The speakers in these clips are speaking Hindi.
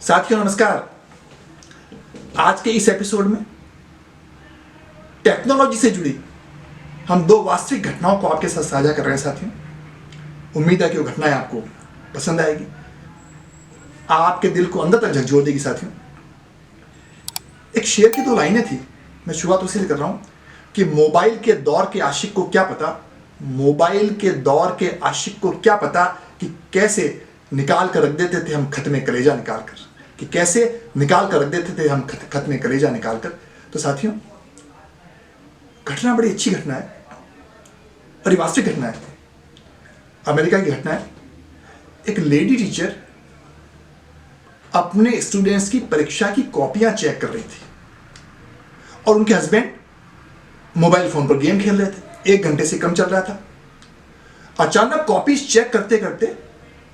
साथियों नमस्कार। आज के इस एपिसोड में टेक्नोलॉजी से जुड़ी हम दो वास्तविक घटनाओं को आपके साथ साझा कर रहे हैं। साथियों, उम्मीद है कि वो घटनाएं आपको पसंद आएगी, आपके दिल को अंदर तक झकझोर देगी। साथियों, एक शेर की दो लाइनें थी, मैं शुरुआत उसी से कर रहा हूं कि मोबाइल के दौर के आशिक को क्या पता, मोबाइल के दौर के आशिक को क्या पता कि कैसे निकाल कर रख देते थे हम खत में कलेजा निकाल कर, कि कैसे निकाल कर रख देते थे हम खत में कलेजा निकाल कर। तो साथियों, घटना बड़ी अच्छी घटना है और ये वास्तविक घटना है, अमेरिका की घटना है। एक लेडी टीचर अपने स्टूडेंट्स की परीक्षा की कॉपियां चेक कर रही थी और उनके हस्बैंड मोबाइल फोन पर गेम खेल रहे थे। 1 घंटे से कम चल रहा था। अचानक कॉपीज चेक करते करते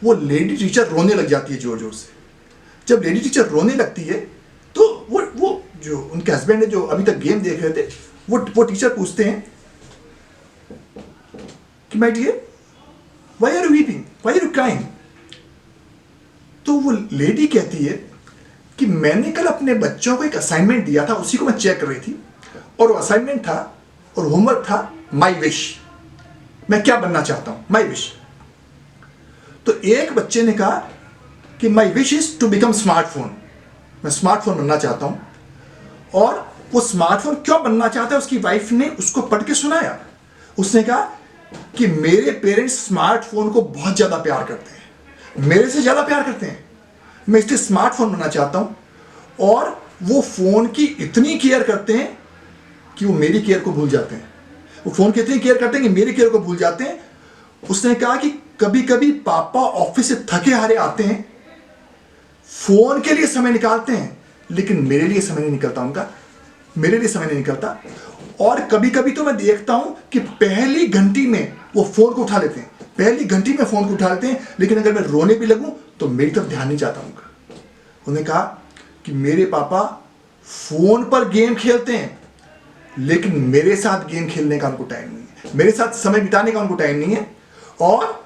वो लेडी टीचर रोने लग जाती है जोर जोर से। जब लेडी टीचर रोने लगती है तो वो जो उनके हस्बैंड है, जो अभी तक गेम देख रहे थे, वो टीचर पूछते हैं कि my dear, why are you weeping, why are you crying. तो वो लेडी कहती है कि मैंने कल अपने बच्चों को एक असाइनमेंट दिया था, उसी को मैं चेक कर रही थी, और वो असाइनमेंट था और होमवर्क था माई विश, मैं क्या बनना चाहता हूं, माई विश। तो एक बच्चे ने कहा कि my wish is to become smartphone, मैं स्मार्टफोन बनना चाहता हूं। और वो स्मार्टफोन क्यों बनना चाहता है उसकी वाइफ ने उसको पढ़ के सुनाया। उसने कहा कि मेरे पेरेंट्स स्मार्टफोन को बहुत ज्यादा प्यार करते हैं, मेरे से ज्यादा प्यार करते हैं, मैं इसलिए स्मार्टफोन बनना चाहता हूं। और वो फोन की इतनी केयर करते हैं कि वो मेरी केयर को भूल जाते हैं, वो फोन की इतनी केयर करते हैं कि मेरी केयर को भूल जाते हैं। उसने कहा कि कभी कभी पापा ऑफिस से थके हारे आते हैं, फोन के लिए समय निकालते हैं, लेकिन मेरे लिए समय नहीं निकलता उनका, मेरे लिए समय नहीं निकलता। और कभी कभी तो मैं देखता हूं कि पहली घंटी में वो फोन को उठा लेते हैं, पहली घंटी में फोन को उठा लेते हैं, लेकिन अगर मैं रोने भी लगूं तो मेरी तरफ ध्यान नहीं जाता उनका। उन्होंने कहा कि मेरे पापा फोन पर गेम खेलते हैं, लेकिन मेरे साथ गेम खेलने का उनको टाइम नहीं है, मेरे साथ समय बिताने का उनको टाइम नहीं है। और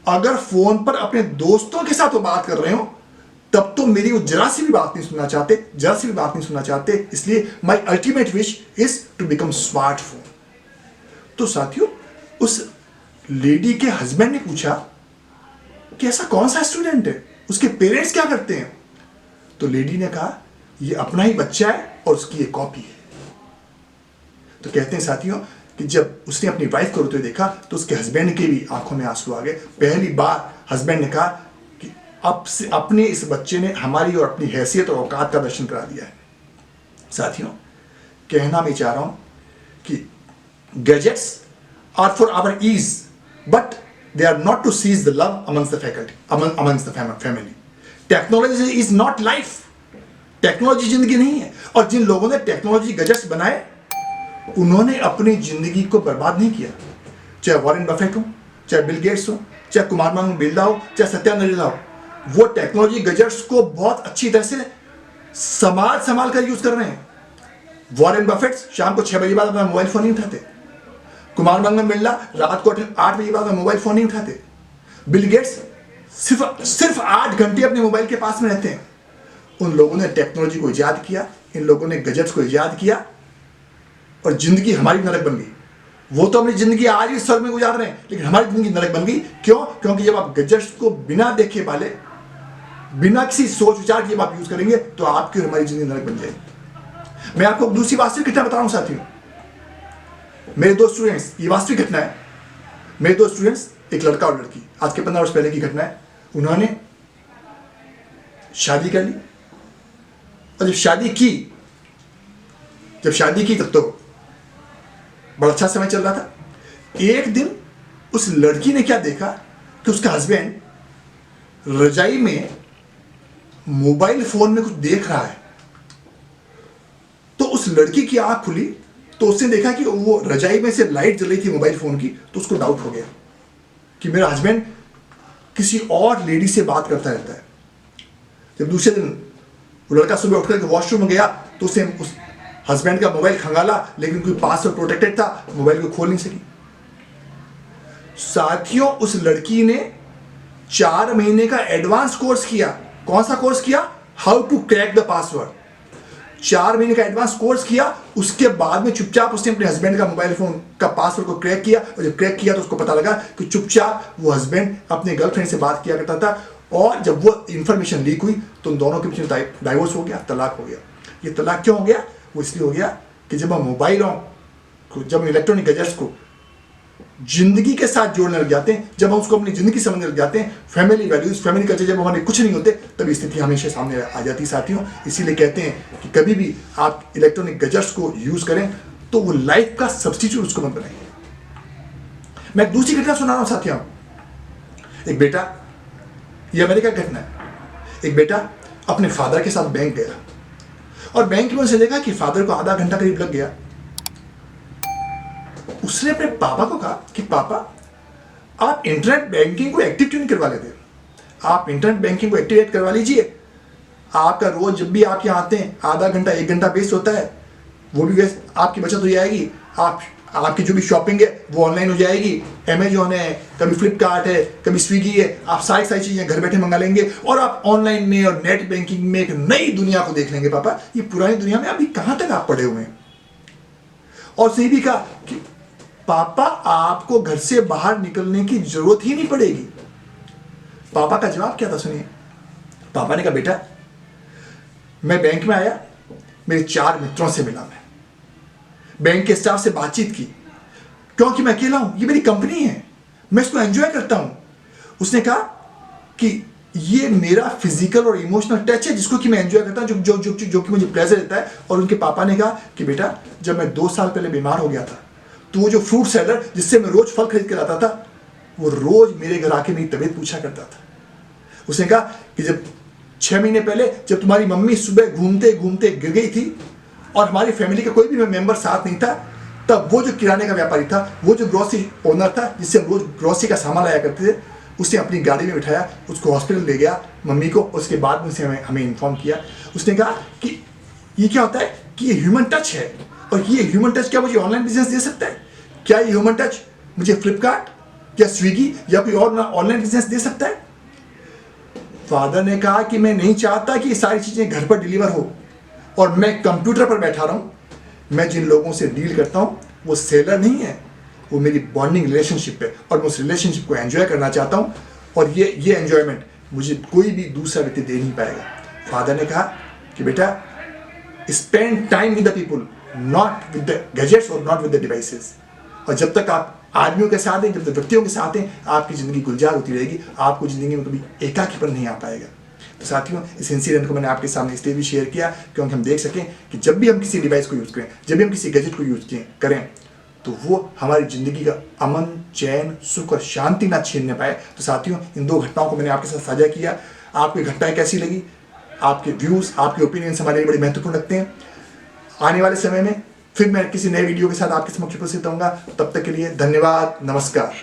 अगर फोन पर अपने दोस्तों के साथ वो बात कर रहे हो तब तो मेरी वो जरा सी भी बात नहीं सुनना चाहते, जरा सी भी बात नहीं सुनना चाहते। इसलिए my ultimate wish is to become smartphone. तो साथियों, उस लेडी के हस्बैंड ने पूछा कि ऐसा कौन सा स्टूडेंट है, उसके पेरेंट्स क्या करते हैं। तो लेडी ने कहा ये अपना ही बच्चा है और उसकी ये कॉपी है। तो कहते हैं साथियों कि जब उसने अपनी वाइफ को रोते देखा तो उसके हस्बैंड के भी आंखों में आंसू आ गए। पहली बार हस्बैंड ने कहा कि अब से अपने इस बच्चे ने हमारी और अपनी हैसियत और औकात का दर्शन करा दिया है। साथियों, कहना मैं चाह रहा हूं कि gadgets are for our ease, but they are not to seize the love amongst the faculty, amongst the family. Technology is not life, technology जिंदगी नहीं है। और जिन लोगों ने टेक्नोलॉजी गैजेट्स बनाए उन्होंने अपनी जिंदगी को बर्बाद नहीं किया, चाहे वॉरेन बफेट हो, चाहे बिल गेट्स हो, चाहे कुमार मंगल बिरला हो, चाहे सत्या नडेला हो। वो टेक्नोलॉजी गैजेट्स को बहुत अच्छी तरह से संभाल कर यूज कर रहे हैं। वॉरेन बफेट शाम को 6 बजे बाद अपना मोबाइल फोन नहीं उठाते, कुमार मंगल बिरला रात को 8 बजे बाद मोबाइल फोन नहीं उठाते, बिल गेट्स सिर्फ 8 घंटे अपने मोबाइल के पास में रहते हैं। उन लोगों ने टेक्नोलॉजी को इजाद किया, इन लोगों ने गैजेट्स को इजाद किया और जिंदगी हमारी नरक बन गई। वो तो अपनी जिंदगी आज ही स्वर्ग में गुजार रहे हैं, लेकिन हमारी जिंदगी नरक बन गई। क्यों? क्योंकि जब आप गैजेट्स को बिना देखे वाले, बिना किसी सोच विचार के जब आप यूज करेंगे तो आपकी और हमारी जिंदगी नरक बन जाएगी। मैं आपको दूसरी वास्तविक घटना बता रहा हूं साथियों। मेरे 2 स्टूडेंट्स, ये वास्तविक घटना है, मेरे 2 स्टूडेंट्स, एक लड़का और लड़की, आज के 15 वर्ष पहले की घटना है। उन्होंने शादी कर ली और जब शादी की तब तो बड़ा अच्छा समय चल रहा था। एक दिन उस लड़की ने क्या देखा कि उसका हस्बैंड रजाई में मोबाइल फोन में कुछ देख रहा है। तो उस लड़की की आंख खुली तो उसने देखा कि वो रजाई में से लाइट जल रही थी मोबाइल फोन की। तो उसको डाउट हो गया कि मेरा हस्बैंड किसी और लेडी से बात करता रहता है। जब दूसरे दिन वो लड़का सुबह उठकर के वॉशरूम में गया तो उसे उस हस्बैंड का मोबाइल खंगाला, लेकिन कोई पासवर्ड प्रोटेक्टेड था, मोबाइल को खोल नहीं सकी। साथियों, उस लड़की ने 4 महीने का एडवांस कोर्स किया। कौन सा कोर्स किया? How to crack the password. 4 महीने का एडवांस कोर्स किया, उसके बाद में चुपचाप उसने अपने हस्बैंड का मोबाइल फोन का पासवर्ड को क्रैक किया, और जब क्रैक किया तो उसको पता लगा कि चुपचाप वो हस्बैंड अपने गर्लफ्रेंड से बात किया करता था, और जब वो इंफॉर्मेशन लीक हुई तो उन दोनों के बीच में डाइवोर्स हो गया, तलाक हो गया। ये तलाक क्यों हो गया? वो इसलिए हो गया कि जब हम मोबाइलों को, जब हम इलेक्ट्रॉनिक गैजेट्स को जिंदगी के साथ जोड़ने लग जाते हैं, जब हम उसको अपनी जिंदगी समझने लग जाते हैं, फैमिली वैल्यूज, फैमिली कल्चर जब हमारे कुछ नहीं होते, तब स्थिति हमेशा सामने आ जाती है साथियों। इसीलिए कहते हैं कि कभी भी आप इलेक्ट्रॉनिक गैजेट्स को यूज करें तो वो लाइफ का सब्स्टिट्यूट उसको मत बनाइए। मैं एक दूसरी घटना सुना रहा हूं साथियों। एक बेटा, ये अमेरिका की घटना है, एक बेटा अपने फादर के साथ बैंक गया, और बैंक में उसे देखा कि फादर को आधा घंटा करीब लग गया। उसने अपने पापा को कहा कि पापा, आप इंटरनेट बैंकिंग को एक्टिव क्यों नहीं करवा लेते? आप इंटरनेट बैंकिंग को एक्टिवेट करवा लीजिए। आपका रोज जब भी आप यहाँ आते हैं आधा घंटा 1 घंटा वेस्ट होता है, वो भी वेस्ट, आपकी बचत हो जाएगी। आपकी जो भी शॉपिंग है वो ऑनलाइन हो जाएगी। अमेजोन है, कभी फ्लिपकार्ट है, कभी स्विगी है, आप सारी सारी चीजें घर बैठे मंगा लेंगे, और आप ऑनलाइन में और नेट बैंकिंग में एक नई दुनिया को देख लेंगे। पापा, ये पुरानी दुनिया में अभी कहां तक आप पड़े हुए हैं? और सही भी कहा कि पापा, आपको घर से बाहर निकलने की जरूरत ही नहीं पड़ेगी। पापा का जवाब क्या था सुनिए। पापा ने कहा, बेटा, मैं बैंक में आया, मेरे 4 मित्रों से मिला, मैं बैंक के स्टाफ से बातचीत की, क्योंकि मैं अकेला हूं, ये मेरी कंपनी है, मैं इसको एंजॉय करता हूं। उसने कहा कि ये मेरा फिजिकल और इमोशनल टच है, जिसको कि मैं एंजॉय करता हूं, जो कि मुझे प्लेजर देता है। और उनके पापा ने कहा कि बेटा, जब मैं 2 साल पहले बीमार हो गया था, तो वो जो फ्रूट सेलर जिससे मैं रोज फल खरीद के लाता था, वो रोज मेरे घर आके मेरी तबीयत पूछा करता था। उसने कहा कि जब 6 महीने पहले जब तुम्हारी मम्मी सुबह घूमते घूमते गिर गई थी और हमारी फैमिली का कोई भी मेंबर साथ नहीं था, तब वो जो किराने का व्यापारी था, वो जो ग्रोसरी ओनर था, जिससे हम रोज ग्रोसरी का सामान लाया करते थे, उसने अपनी गाड़ी में बिठाया, उसको हॉस्पिटल ले गया मम्मी को। उसके बाद में उसने हमें इन्फॉर्म किया। उसने कहा कि ये क्या होता है कि ये ह्यूमन टच है, और ये ह्यूमन टच क्या मुझे ऑनलाइन बिजनेस दे सकता है? क्या ये ह्यूमन टच मुझे फ्लिपकार्ट या स्विगी या कोई और ऑनलाइन बिजनेस दे सकता है? फादर ने कहा कि मैं नहीं चाहता कि ये सारी चीजें घर पर डिलीवर हो और मैं कंप्यूटर पर बैठा रहूं। मैं जिन लोगों से डील करता हूं वो सेलर नहीं है, वो मेरी बॉन्डिंग रिलेशनशिप है, और मैं उस रिलेशनशिप को एंजॉय करना चाहता हूं, और ये एंजॉयमेंट मुझे कोई भी दूसरा व्यक्ति दे नहीं पाएगा। फादर ने कहा कि बेटा, spend time with the people, not with the gadgets और नॉट विद द डिवाइसेस। और जब तक आप आदमियों के साथ हैं, जब तक व्यक्तियों के साथ हैं, आपकी जिंदगी गुलजार होती रहेगी, आपको जिंदगी में कभी एकाकीपन नहीं आ पाएगा। तो साथियों, इस इंसिडेंट को मैंने आपके सामने इसलिए भी शेयर किया क्योंकि हम देख सकें कि जब भी हम किसी डिवाइस को यूज करें, जब भी हम किसी गैजेट को यूज करें, तो वो हमारी जिंदगी का अमन, चैन, सुख और शांति ना छीनने पाए। तो साथियों, इन 2 घटनाओं को मैंने आपके साथ साझा किया। आपकी घटनाएं कैसी लगी? आपके व्यूज, आपके ओपिनियंस हमारे लिए बड़े महत्वपूर्ण लगते हैं। आने वाले समय में फिर मैं किसी नए वीडियो के साथ आपके समक्ष उपस्थित होऊंगा। तब तक के लिए धन्यवाद, नमस्कार।